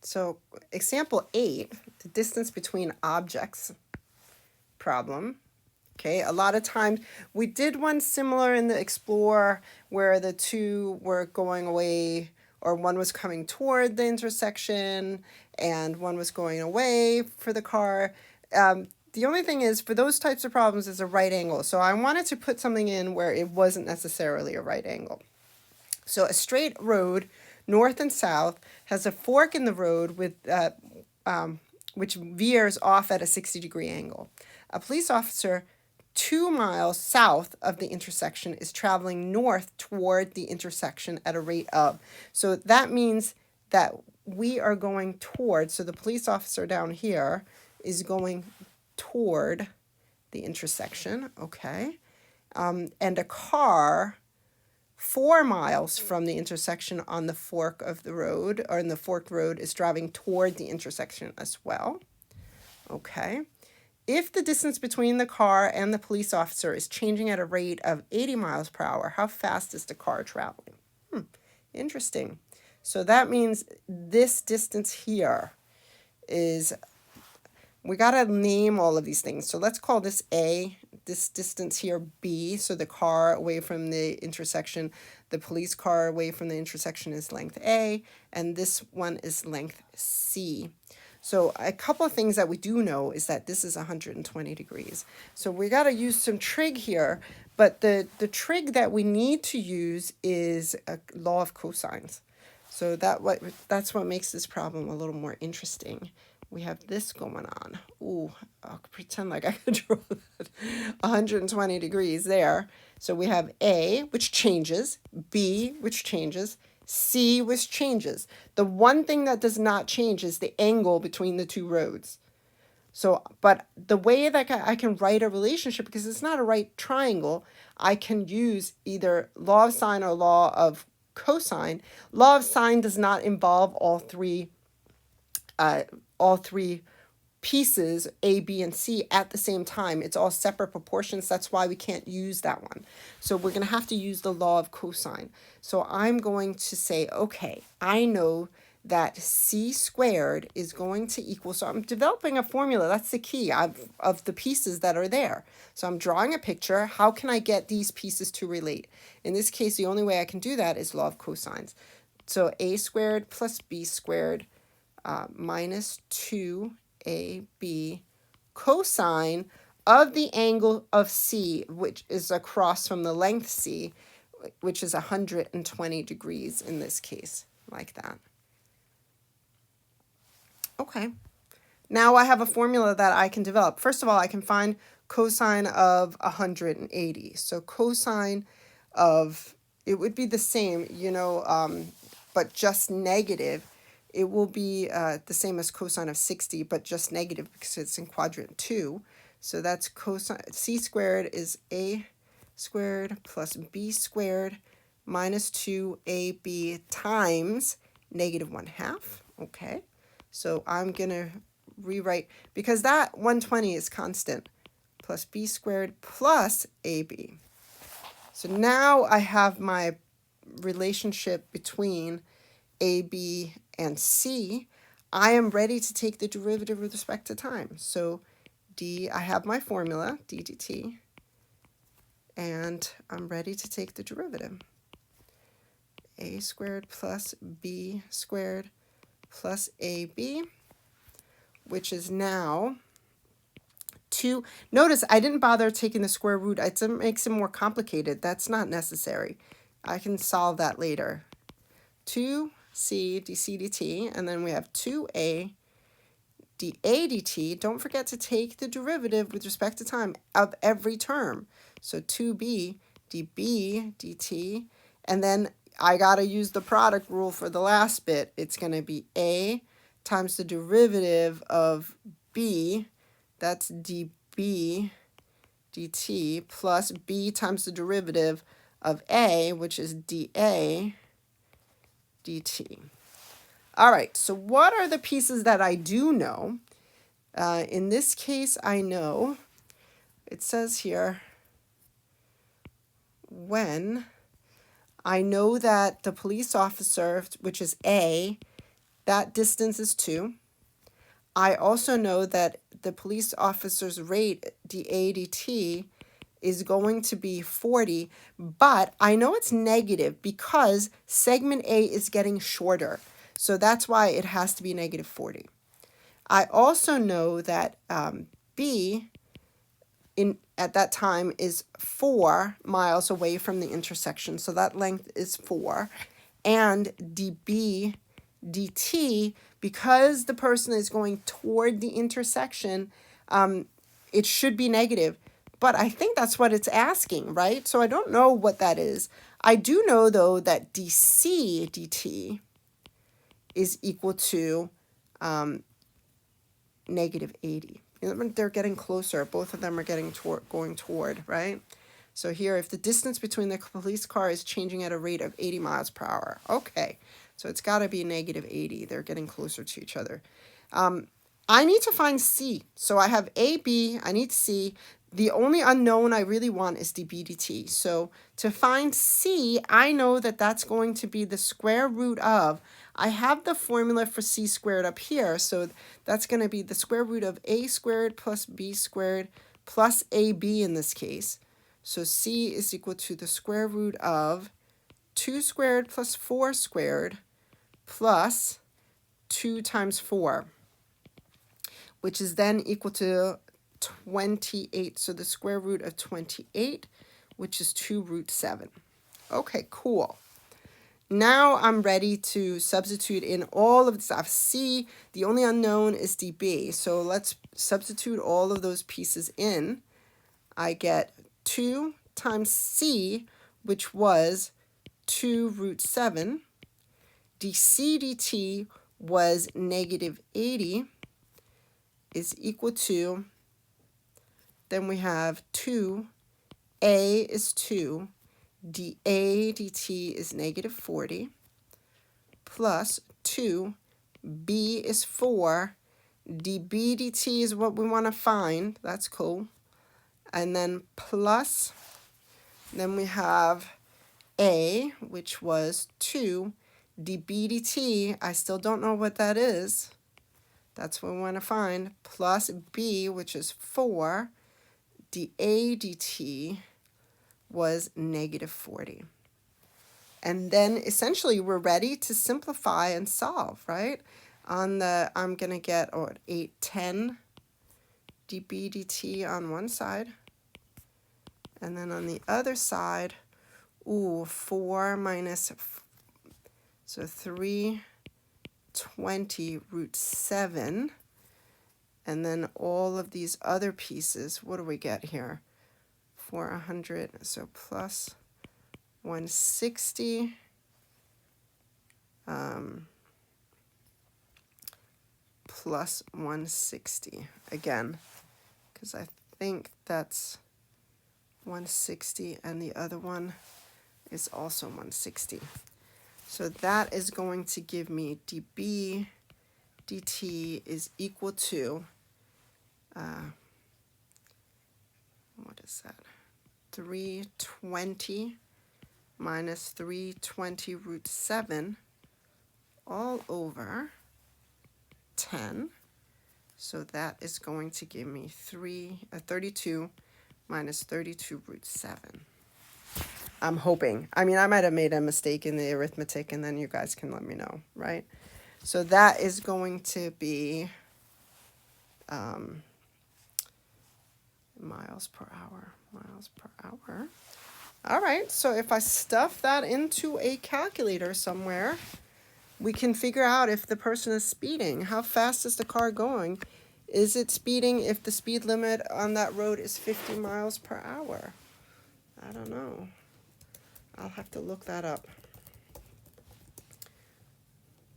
So example 8, the distance between objects problem. Okay, a lot of times we did one similar in the Explorer where the two were going away, or one was coming toward the intersection and one was going away for the car. The only thing is, for those types of problems, is a right angle. So I wanted to put something in where it wasn't necessarily a right angle. So a straight road, north and south, has a fork in the road with which veers off at a 60-degree angle. A police officer 2 miles south of the intersection is traveling north toward the intersection at a rate of. So that means that we are going toward, so the police officer down here is going toward the intersection, okay? And a car 4 miles from the intersection on the fork of the road, or in the forked road, is driving toward the intersection as well. Okay. If the distance between the car and the police officer is changing at a rate of 80 miles per hour, how fast is the car traveling? Interesting. So that means this distance here is, we got to name all of these things. So let's call this A, this distance here B. So the car away from the intersection, the police car away from the intersection is length A, and this one is length C. So a couple of things that we do know is that this is 120 degrees. So we got to use some trig here, but the trig that we need to use is a law of cosines. So that's what makes this problem a little more interesting. We have this going on. Ooh, I'll pretend like I could draw that. 120 degrees there. So we have A, which changes, B, which changes, C, which changes. The one thing that does not change is the angle between the two roads. So, but the way that I can write a relationship, because it's not a right triangle, I can use either law of sine or law of cosine. Law of sine does not involve all three pieces, A, B, and C, at the same time. It's all separate proportions. That's why we can't use that one. So we're going to have to use the law of cosine. So I'm going to say, okay, I know that C squared is going to equal, so I'm developing a formula. That's the key of the pieces that are there. So I'm drawing a picture. How can I get these pieces to relate? In this case, the only way I can do that is law of cosines. So A squared plus B squared minus 2AB cosine of the angle of C, which is across from the length C, which is 120 degrees in this case, like that. Okay. Now I have a formula that I can develop. First of all, I can find cosine of 180. So cosine of, it would be the same, but just negative. It will be the same as cosine of 60, but just negative because it's in quadrant 2. So that's cosine, C squared is A squared plus B squared minus 2AB times negative 1/2. Okay. So I'm going to rewrite, because that 120 is constant, plus B squared plus AB. So now I have my relationship between AB and C. I am ready to take the derivative with respect to time. So I have my formula, d dt, and I'm ready to take the derivative. A squared plus B squared plus AB, which is now 2. Notice I didn't bother taking the square root. It makes it more complicated. That's not necessary. I can solve that later. 2c dc dt, and then we have 2a dA dt. Don't forget to take the derivative with respect to time of every term. So 2b dB dt, and then I got to use the product rule for the last bit. It's going to be A times the derivative of B, that's dB dt, plus B times the derivative of A, which is dA dt. All right, so what are the pieces that I do know? In this case, I know, it says here, when I know that the police officer, which is A, that distance is 2. I also know that the police officer's rate, dA dt, is going to be 40, but I know it's negative because segment A is getting shorter. So that's why it has to be negative 40. I also know that B at that time is 4 miles away from the intersection, so that length is 4. And dB dt, because the person is going toward the intersection, it should be negative. But I think that's what it's asking, right? So I don't know what that is. I do know, though, that dC dt is equal to negative 80. They're getting closer. Both of them are getting going toward, right? So here, if the distance between the police car is changing at a rate of 80 miles per hour. Okay, so it's got to be negative 80. They're getting closer to each other. I need to find C. So I have A, B, I need C. The only unknown I really want is dB dt. So to find C, I know that that's going to be the square root of, I have the formula for C squared up here, so that's going to be the square root of A squared plus B squared plus AB in this case. So C is equal to the square root of 2 squared plus 4 squared plus 2 times 4, which is then equal to 28. So the square root of 28, which is 2 root 7. Okay, cool. Now I'm ready to substitute in all of the stuff. C, the only unknown is dB. So let's substitute all of those pieces in. I get 2 times C, which was 2 root 7. dC dt was negative 80, is equal to, then we have 2, A is 2, dA dt is negative 40, plus 2, B is 4, dB dt is what we want to find. That's cool. And then plus, then we have A, which was 2, dB dt, I still don't know what that is. That's what we want to find, plus B, which is 4, dA dt was negative 40. And then essentially we're ready to simplify and solve, right? On the, I'm going to get 810 dB dt on one side. And then on the other side, 4 minus, so 320 root 7. And then all of these other pieces, what do we get here? 400, so plus 160, plus 160 again, because I think that's 160 and the other one is also 160. So that is going to give me dB dt is equal to, what is that? 320 minus 320 root 7 all over 10. So that is going to give me 32 minus 32 root 7. I'm hoping. I mean, I might have made a mistake in the arithmetic, and then you guys can let me know, right? So that is going to be miles per hour. All right, so if I stuff that into a calculator somewhere, we can figure out if the person is speeding. How fast is the car going? Is it speeding if the speed limit on that road is 50 miles per hour? I don't know. I'll have to look that up.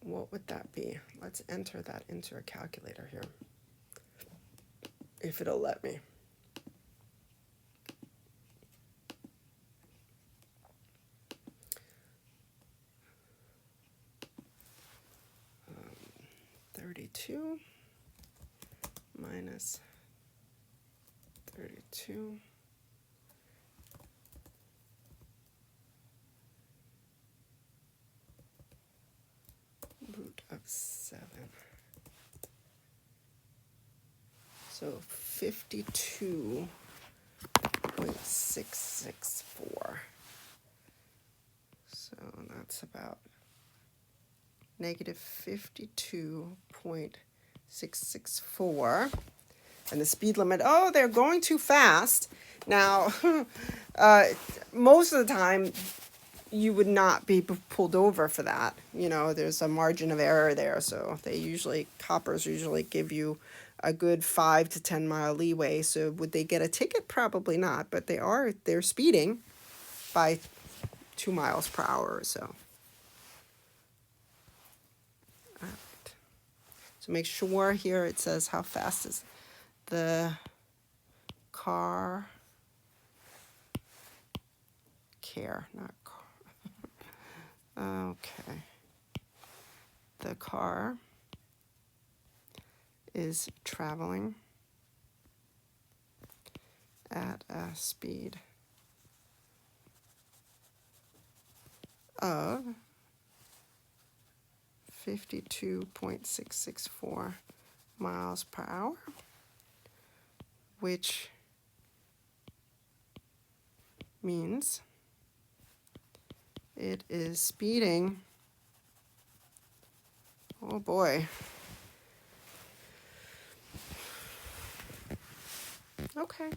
What would that be? Let's enter that into a calculator here, if it'll let me. Um, 32 minus 32 root of So 52.664. So that's about negative 52.664. And the speed limit, oh, they're going too fast. Now, most of the time, you would not be pulled over for that. You know, there's a margin of error there. So coppers usually give you a good 5 to 10 mile leeway. So would they get a ticket? Probably not, but they're speeding by 2 miles per hour or so. All right. So make sure here it says how fast is the car. Not car. Okay. The car is traveling at a speed of 52.664 miles per hour, which means it is speeding, oh boy, okay.